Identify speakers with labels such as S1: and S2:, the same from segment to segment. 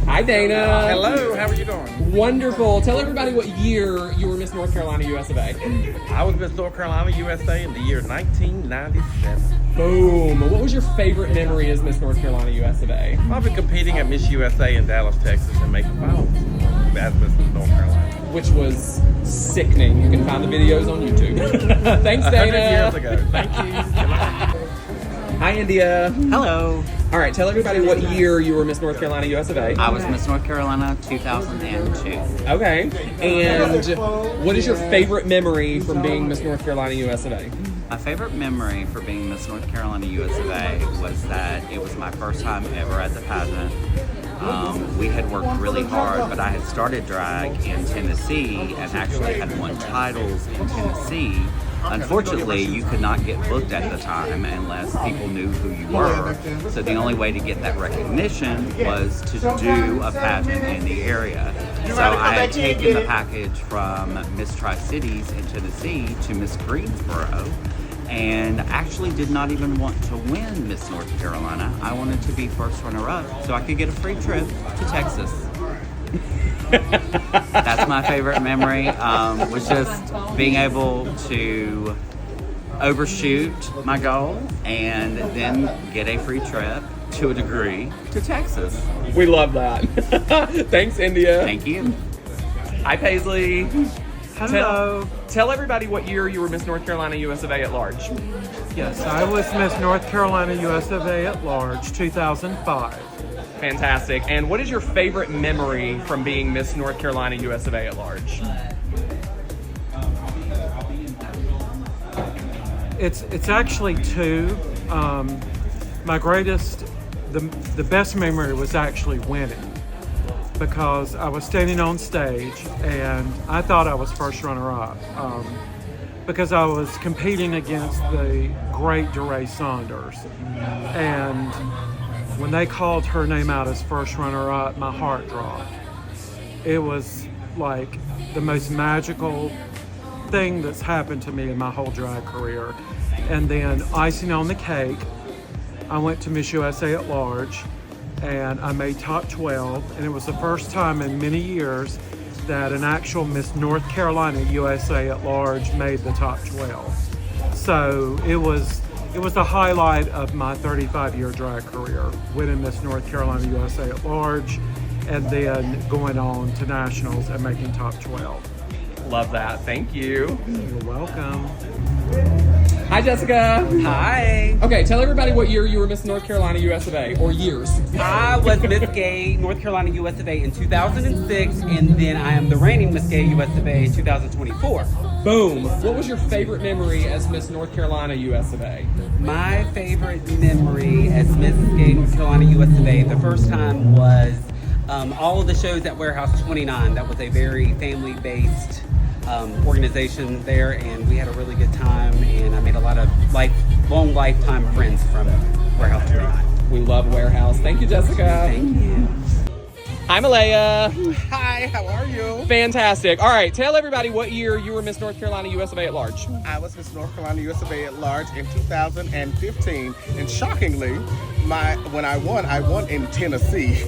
S1: Hi, Dana.
S2: Hello, how are you doing?
S1: Wonderful. Tell everybody what year you were Miss North Carolina USofA.
S2: I was Miss North Carolina USA in the year 1997.
S1: Boom. What was your favorite memory as Miss North Carolina USofA?
S2: I've been competing at Miss USA in Dallas, Texas, and making finals as Miss North Carolina.
S1: Which was sickening. You can find the videos on YouTube. Thanks,
S2: 100
S1: Dana.
S2: years ago. Thank you.
S1: Hi, India.
S3: Hello.
S1: All right, tell everybody what year you were Miss North Carolina USofA.
S3: I was Miss North Carolina 2002.
S1: Okay. And what is your favorite memory from being Miss North Carolina USofA?
S3: My favorite memory for being Miss North Carolina USofA was that it was my first time ever at the pageant. We had worked really hard, but I had started drag in Tennessee and actually had won titles in Tennessee. Unfortunately, you could not get booked at the time unless people knew who you were. So the only way to get that recognition was to do a pageant in the area. So I had taken the package from Miss Tri-Cities in Tennessee to Miss Greensboro, and actually did not even want to win Miss North Carolina. I wanted to be first runner-up so I could get a free trip to Texas. That's my favorite memory, was just being able to overshoot my goal and then get a free trip to a degree to Texas.
S1: We love that. Thanks, India.
S3: Thank you.
S1: Hi, Paisley.
S4: Hello.
S1: Tell everybody what year you were Miss North Carolina USofA at large.
S4: Yes, I was Miss North Carolina USofA at large, 2005.
S1: Fantastic. And what is your favorite memory from being Miss North Carolina USofA at large?
S4: It's actually two. My greatest, the best memory was actually winning, because I was standing on stage and I thought I was first runner-up, because I was competing against the great DeRay Saunders, and when they called her name out as first runner-up, my heart dropped. It was like the most magical thing that's happened to me in my whole drag career. And then icing on the cake, I went to Miss USA at large and I made top 12, and it was the first time in many years that an actual Miss North Carolina USA at large made the top 12. So it was the highlight of my 35-year drag career, winning Miss North Carolina USA at large, and then going on to nationals and making top 12.
S1: Love that. Thank you.
S4: You're welcome.
S1: Hi, Jessica.
S5: Hi.
S1: Okay, tell everybody what year you were Miss North Carolina USofA, or years.
S5: I was Miss Gay North Carolina USofA in 2006, and then I am the reigning Miss Gay USofA in 2024.
S1: Boom. What was your favorite memory as Miss North Carolina USofA?
S5: My favorite memory as Miss Gay North Carolina USofA, the first time was all of the shows at Warehouse 29. That was a very family-based organization there, and we had a really good time, and I made a lot of long lifetime friends from Warehouse 29.
S1: We love Warehouse. Thank you, Jessica.
S5: Thank you.
S1: Hi, Malaya.
S2: Hi, how are you?
S1: Fantastic. All right, tell everybody what year you were Miss North Carolina USofA at large.
S2: I was Miss North Carolina USA at large in 2015, and shockingly, when I won in Tennessee.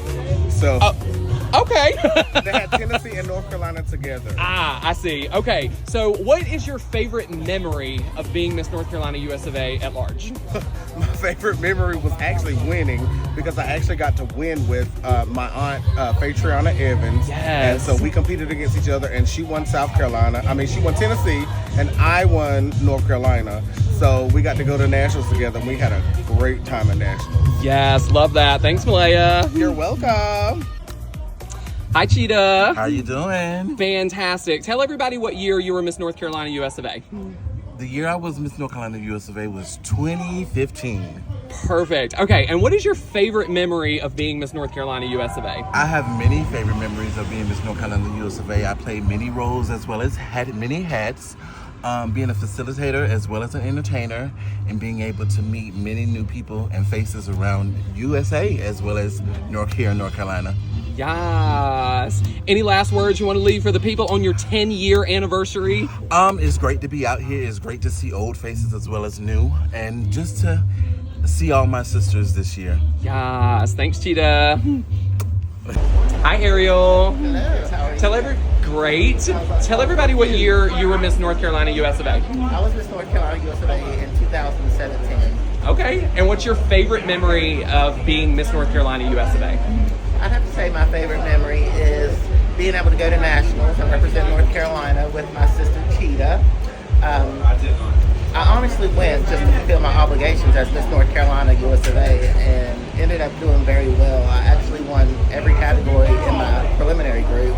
S2: So
S1: Okay.
S2: they had Tennessee and North Carolina together.
S1: I see. Okay, so what is your favorite memory of being Miss North Carolina USofA at large?
S2: My favorite memory was actually winning, because I actually got to win with my aunt, Fatriana Evans.
S1: Yes.
S2: And so we competed against each other, and she won she won Tennessee, and I won North Carolina. So we got to go to nationals together, and we had a great time at nationals.
S1: Yes, love that. Thanks, Malaya.
S2: You're welcome.
S1: Hi, Cheetah.
S6: How you doing?
S1: Fantastic. Tell everybody what year you were Miss North Carolina USofA.
S6: The year I was Miss North Carolina USofA was 2015.
S1: Perfect. Okay, and what is your favorite memory of being Miss North Carolina USofA?
S6: I have many favorite memories of being Miss North Carolina USofA. I played many roles as well as had many hats, being a facilitator as well as an entertainer, and being able to meet many new people and faces around USA as well as here in North Carolina.
S1: Yes. Any last words you want to leave for the people on your 10-year anniversary?
S6: It's great to be out here. It's great to see old faces as well as new, and just to see all my sisters this year.
S1: Yes, thanks, Cheetah. Hi, Ariel.
S7: Hello.
S1: Great. Tell everybody what year you were Miss North Carolina USofA.
S7: I was Miss North Carolina USofA in 2017.
S1: Okay, and what's your favorite memory of being Miss North Carolina USofA?
S7: I'd have to say my favorite memory is being able to go to nationals and represent North Carolina with my sister Cheetah. I honestly went just to fulfill my obligations as Miss North Carolina USofA and ended up doing very well. I actually won every category in my preliminary group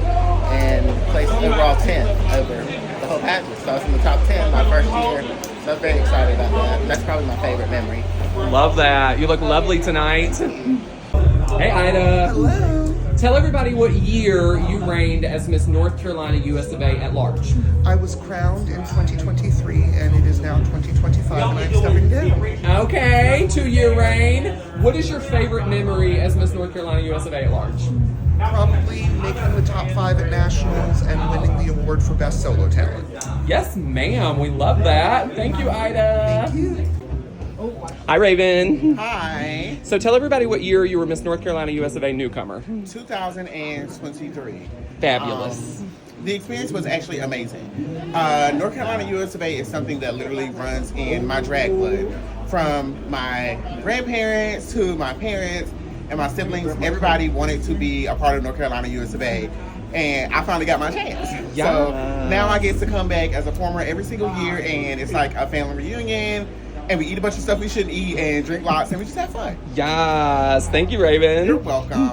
S7: and placed overall 10th over the whole pageant. So I was in the top 10 my first year. So I was very excited about that. That's probably my favorite memory.
S1: Love that. You look lovely tonight. Hey, Ida.
S8: Hello.
S1: Tell everybody what year you reigned as Miss North Carolina USofA at large.
S8: I was crowned in 2023 and it is now 2025 and I'm stepping down.
S1: Okay, 2-year reign. What is your favorite memory as Miss North Carolina USofA at large?
S8: Probably making the top 5 at nationals and winning the award for best solo talent.
S1: Yes, ma'am. We love that. Thank you, Ida.
S8: Thank you.
S1: Hi, Raven.
S2: Hi,
S1: So tell everybody what year you were Miss North Carolina USofA newcomer.
S2: 2023.
S1: Fabulous.
S2: The experience was actually amazing. North Carolina USofA is something that literally runs in my drag blood. From my grandparents to my parents and my siblings, everybody wanted to be a part of North Carolina USofA. And I finally got my chance.
S1: Yes.
S2: So now I get to come back as a performer every single year, and it's like a family reunion. And we eat a bunch of stuff we shouldn't eat and drink lots, and we just have fun.
S1: Yes. Thank you, Raven.
S2: You're welcome.